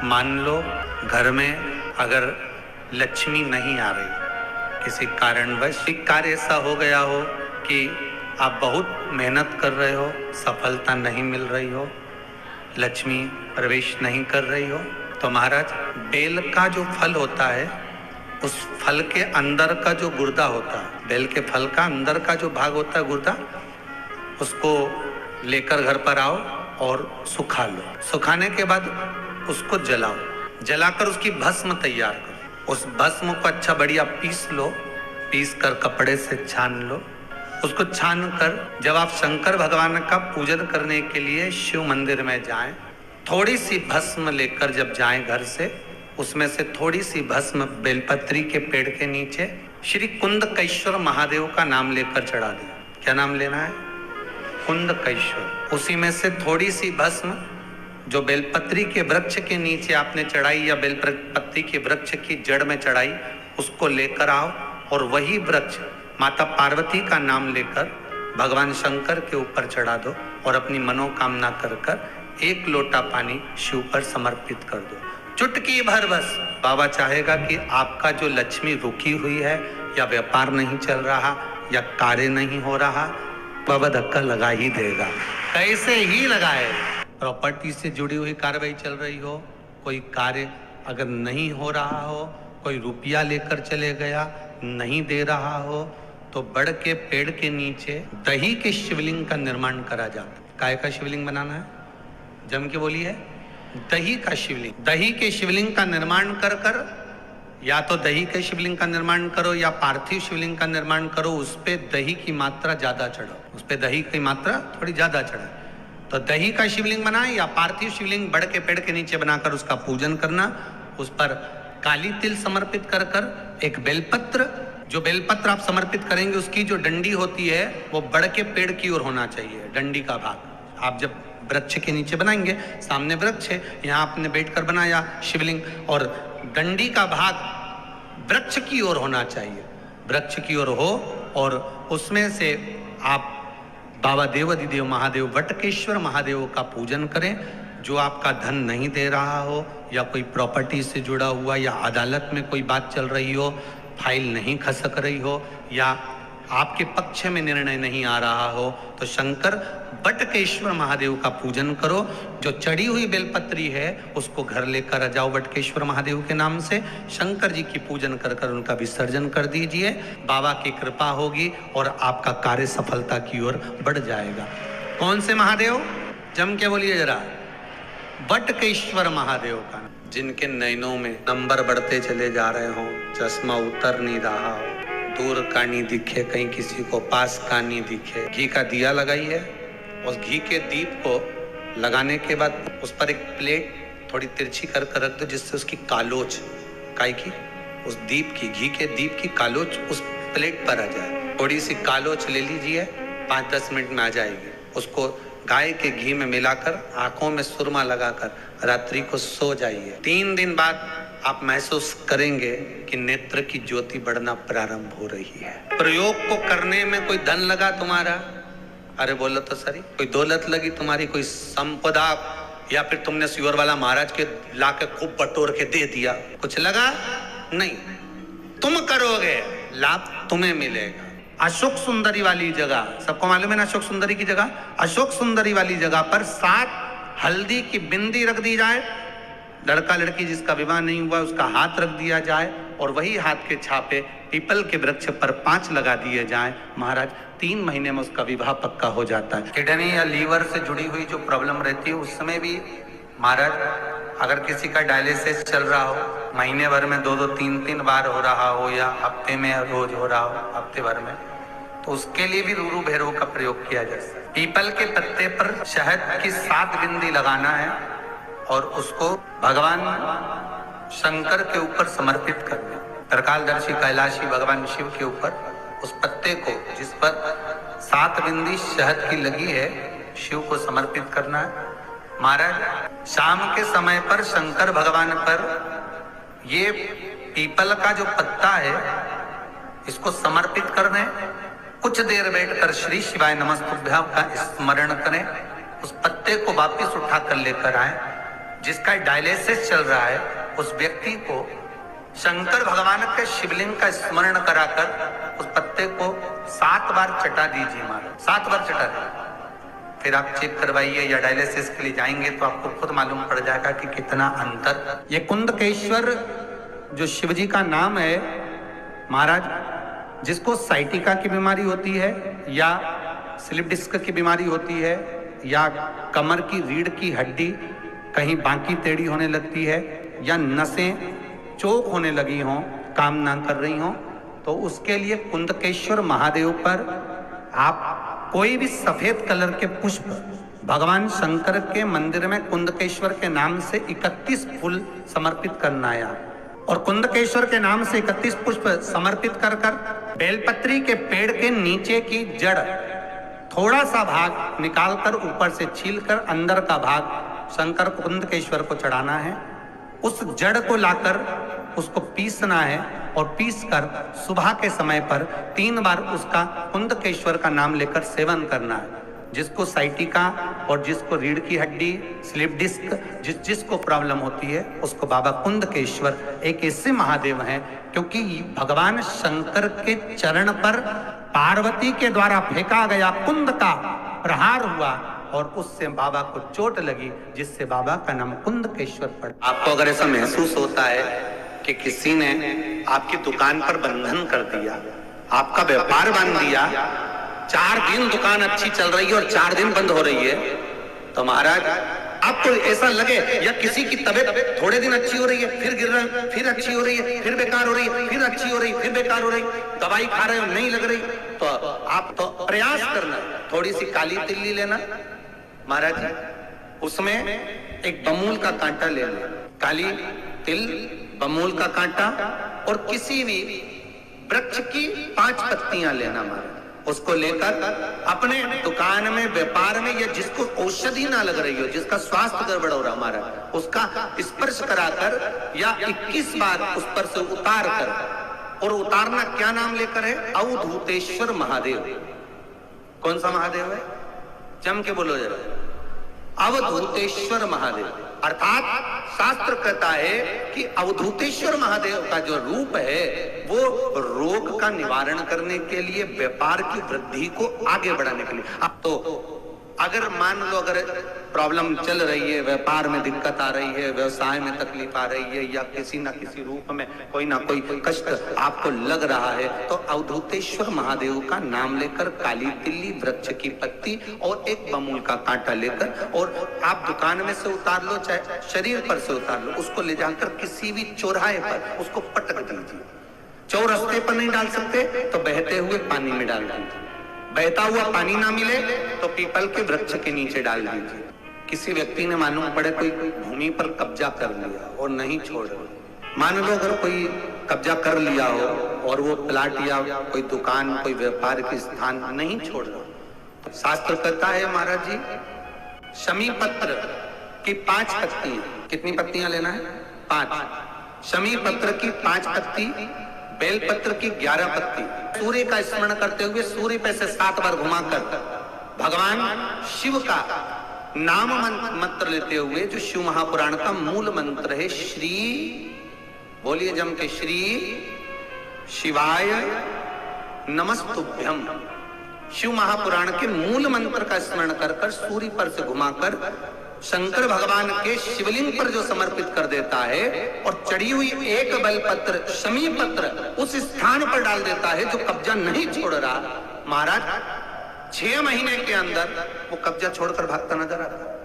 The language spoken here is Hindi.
मान लो घर में अगर लक्ष्मी नहीं आ रही, किसी कारणवश एक कार्य ऐसा हो गया हो कि आप बहुत मेहनत कर रहे हो, सफलता नहीं मिल रही हो, लक्ष्मी प्रवेश नहीं कर रही हो, तो महाराज बेल का जो फल होता है उस फल के अंदर का जो गुर्दा होता है, बेल के फल का अंदर का जो भाग होता है गुर्दा, उसको लेकर घर पर आओ और सुखा लो। सुखाने के बाद उसको जलाओ, जलाकर उसकी भस्म तैयार करो। उस भस्म को अच्छा बढ़िया पीस लो, पीस कर कपड़े से छान लो। उसको छान कर जब आप शंकर भगवान का पूजन करने के लिए शिव मंदिर में जाएं, थोड़ी सी भस्म लेकर जब जाएं घर से, उसमें से थोड़ी सी भस्म बेलपत्री के पेड़ के नीचे श्री कुंदकेश्वर महादेव का नाम लेकर चढ़ा दें। क्या नाम लेना है? कुंदकेश्वर। उसी में से थोड़ी सी भस्म जो बेलपत्री के वृक्ष के नीचे आपने चढ़ाई या बेलपत्री के वृक्ष की जड़ में चढ़ाई, उसको लेकर आओ और वही वृक्ष माता पार्वती का नाम लेकर भगवान शंकर के ऊपर चढ़ा दो और अपनी मनोकामना कर एक लोटा पानी शिव पर समर्पित कर दो। चुटकी भर बस। बाबा चाहेगा कि आपका जो लक्ष्मी रुकी हुई है या व्यापार नहीं चल रहा या कार्य नहीं हो रहा, बाबा धक्का लगा ही देगा। कैसे ही लगाए। प्रॉपर्टी से जुड़ी हुई कार्रवाई चल रही हो, कोई कार्य अगर नहीं हो रहा हो, कोई रुपया लेकर चले गया नहीं दे रहा हो, तो बड़ के पेड़ के नीचे दही के शिवलिंग का निर्माण करा जाता। काय का शिवलिंग बनाना है? जम के बोलिए। दही का शिवलिंग। दही के शिवलिंग का निर्माण कर या तो दही के शिवलिंग का निर्माण करो या पार्थिव शिवलिंग का निर्माण करो, उस पे दही की मात्रा ज्यादा चढ़ो, उस पे दही की मात्रा थोड़ी ज्यादा चढ़े। तो दही का शिवलिंग बनाए या पार्थिव शिवलिंग बड़ के पेड़ के नीचे बनाकर उसका पूजन करना। उस पर काली तिल समर्पित कर एक बेलपत्र, जो बेलपत्र आप समर्पित करेंगे उसकी जो डंडी होती है वो बड़ के पेड़ की ओर होना चाहिए। डंडी का भाग आप जब वृक्ष के नीचे बनाएंगे, सामने वृक्ष है, यहाँ आपने बैठकर बनाया शिवलिंग, और डंडी का भाग वृक्ष की ओर होना चाहिए, वृक्ष की ओर हो, और उसमें से आप बाबा देवाधिदेव महादेव वटकेश्वर महादेव का पूजन करें। जो आपका धन नहीं दे रहा हो या कोई प्रॉपर्टी से जुड़ा हुआ या अदालत में कोई बात चल रही हो, फाइल नहीं खसक रही हो या आपके पक्ष में निर्णय नहीं आ रहा हो, तो शंकर वटकेश्वर महादेव का पूजन करो। जो चढ़ी हुई बेलपत्री है उसको घर लेकर आ जाओ वटकेश्वर महादेव के नाम से, शंकर जी की पूजन कर उनका विसर्जन कर दीजिए। बाबा की कृपा होगी और आपका कार्य सफलता की ओर बढ़ जाएगा। कौन से महादेव? जम के बोलिए जरा। वटकेश्वर महादेव का। जिनके नैनों में नंबर बढ़ते चले जा रहे हो, चश्मा उतर नहीं रहा हो, दूर का नहीं दिखे, कहीं किसी को पास का नहीं दिखे, घी का दिया लगाइए। उस घी के दीप को लगाने के बाद उस पर एक प्लेट थोड़ी तिरछी कर रख दो, जिससे उसकी कालोच, काय की, उस दीप की, घी के दीप की कालोच उस प्लेट पर आ जाए। थोड़ी सी कालोच ले लीजिए, 5-10 मिनट में आ जाएगी। उसको गाय के घी में मिलाकर आंखों में सुरमा लगाकर रात्रि को सो जाइए। 3 दिन बाद आप महसूस करेंगे कि नेत्र की ज्योति बढ़ना प्रारंभ हो रही है। प्रयोग को करने में कोई धन लगा तुम्हारा? अरे बोलो तो सही। कोई दौलत लगी तुम्हारी, कोई संपदा, या फिर तुमने सियोर वाला महाराज के लाके खूब बटोर के दे दिया, कुछ लगा? नहीं। तुम करोगे, लाभ तुम्हें मिलेगा। अशोक सुंदरी वाली जगह, सबको मालूम है ना अशोक सुंदरी की जगह? अशोक सुंदरी वाली जगह पर 7 हल्दी की बिंदी रख दी जाए। लड़का लड़की जिसका विवाह नहीं हुआ उसका हाथ रख दिया जाए और वही हाथ के छापे पीपल के वृक्ष पर 5 लगा दिए जाएं। महाराज 3 महीने में उसका विवाह पक्का हो जाता है। किडनी या लीवर से जुड़ी हुई जो प्रॉब्लम रहती है उस समय भी महाराज, अगर किसी का डायलिसिस चल रहा हो, महीने भर में 2-2, 3-3 बार हो रहा हो या हफ्ते में रोज हो रहा हो, हफ्ते भर में, तो उसके लिए भी रूरू भैरव का प्रयोग किया जा सकता है। पीपल के पत्ते पर शहद की 7 बिंदी लगाना है और उसको भगवान शंकर के ऊपर समर्पित करना। त्रिकालदर्शी कैलाशी भगवान शिव के ऊपर उस पत्ते को, जिस पर 7 बिंदी शहद की लगी है, शिव को समर्पित करना है। महाराज शाम के समय पर शंकर भगवान पर ये पीपल का जो पत्ता है इसको समर्पित करने, कुछ देर बैठकर श्री शिवाय नमस्तुभ्यां का स्मरण करें, उस पत्ते को वापिस उठा कर लेकर आए, जिसका डायलिसिस चल रहा है, उस व्यक्ति को शंकर भगवान के शिवलिंग का स्मरण कराकर उस पत्ते को 7 बार चटा दीजिए महाराज, 7 बार चटा दीजिए। फिर आप चेक करवाइए या डायलिसिस के लिए जाएंगे तो आपको खुद मालूम पड़ जाएगा कि कितना अंतर। ये कुंदकेश्वर जो शिव जी का नाम है महाराज, जिसको साइटिका की बीमारी होती है या स्लिप डिस्क की बीमारी होती है या कमर की रीढ़ की हड्डी कहीं बांकी टेढ़ी होने लगती है या नसें चोक होने लगी हों, काम ना कर रही हों, तो उसके लिए कुंदकेश्वर महादेव पर आप कोई भी सफेद कलर के पुष्प, भगवान शंकर के मंदिर में कुंदकेश्वर के नाम से 31 फूल समर्पित करना है और कुंदकेश्वर के नाम से 31 पुष्प समर्पित कर कर बेलपत्री के पेड़ के नीचे की जड़ थोड़ा सा भाग निकालकर ऊपर से छीलकर अंदर का भाग शंकर कुंदकेश्वर को चढ़ाना है। उस जड़ को लाकर उसको पीसना है और पीसकर सुबह के समय पर 3 बार उसका कुंदकेश्वर का नाम लेकर सेवन करना है। जिसको साइटिका और जिसको रीढ़ की हड्डी, स्लिप डिस्क, जिसको प्रॉब्लम होती है, उसको बाबा कुंदकेश्वर एक ऐसे महादेव हैं, क्योंकि भगवान शंकर के चरण पर पार्वती के द्वारा फेंका गया कुंद का प्रहार हुआ और उससे बाबा को चोट लगी, जिससे बाबा का नाम कुंदकेश्वर पड़ा। आपको अगर ऐसा महसूस होता है कि किसी ने आपकी दुकान पर बंधन कर दिया, आपका व्यापार बांध दिया, 4 दिन दुकान अच्छी चल रही है और 4 दिन बंद हो रही है, तो महाराज आपको ऐसा लगे, या किसी की तबीयत थोड़े दिन अच्छी हो रही है, फिर गिर रहा है, फिर अच्छी हो रही है, फिर बेकार हो रही है, फिर अच्छी हो रही है, फिर बेकार हो रही, दवाई खा रहे हो नहीं लग रही, तो आप तो प्रयास करना, थोड़ी सी काली तिल्ली लेना महाराज जी, उसमें एक बमूल का कांटा ले लेना, काली तिल, बमूल का कांटा और किसी भी वृक्ष की 5 पत्तियां लेना महाराज। उसको लेकर अपने दुकान में, व्यापार में, या जिसको औषधि ना लग रही हो, जिसका स्वास्थ्य गड़बड़ हो रहा महाराज, उसका स्पर्श कराकर या 21 बार उस पर से उतार कर, और उतारना क्या नाम लेकर है? अवधूतेश्वर महादेव। कौन सा महादेव है? जम के बोलो जरा, अवधूतेश्वर महादेव। अर्थात शास्त्र कहता है कि अवधूतेश्वर महादेव का जो रूप है वो रोग का निवारण करने के लिए, व्यापार की वृद्धि को आगे बढ़ाने के लिए। अब तो अगर मान लो अगर प्रॉब्लम चल रही है, व्यापार में दिक्कत आ रही है, व्यवसाय में तकलीफ आ रही है, या किसी ना किसी रूप में कोई ना कोई कष्ट आपको लग रहा है, तो अवधूतेश्वर महादेव का नाम लेकर काली तिल्ली, वृक्ष की पत्ती और एक बमूल का कांटा लेकर, और आप दुकान में से उतार लो, चाहे शरीर पर से उतार लो, उसको ले जाकर किसी भी चौराहे पर उसको पटक दीजिए। चौरस्ते पर नहीं डाल सकते तो बहते हुए पानी में डाल दीजिए, बहता हुआ पानी ना मिले तो पीपल के वृक्ष के नीचे डाल दीजिए। किसी व्यक्ति ने मालूम पड़े कोई भूमि पर कब्जा कर लिया और नहीं छोड़ रहा, मान लो अगर कोई कब्जा कर लिया हो और वो प्लाट या कोई दुकान, कोई व्यापार की स्थान नहीं छोड़ रहा, तो शास्त्र कहता है महाराज जी, शमी पत्र की 5 पत्ती, कितनी पत्तियां लेना है? 5। शमी पत्र की 5 पत्ती, बेलपत्र की 11 पत्ती, सूर्य का स्मरण करते हुए सूर्य पे से 7 बार घुमाकर भगवान शिव का नाम मंत्र लेते हुए, जो शिव महापुराण का मूल मंत्र है, श्री, बोलिए जम के, श्री शिवाय नमस्तुभ्यम, शिव महापुराण के मूल मंत्र का स्मरण कर कर सूर्य पर से घुमाकर शंकर भगवान के शिवलिंग पर जो समर्पित कर देता है और चढ़ी हुई एक बेलपत्र, शमी पत्र उस स्थान पर डाल देता है जो कब्जा नहीं छोड़ रहा, महाराज 6 महीने के अंदर वो कब्जा छोड़कर भागता नजर आता।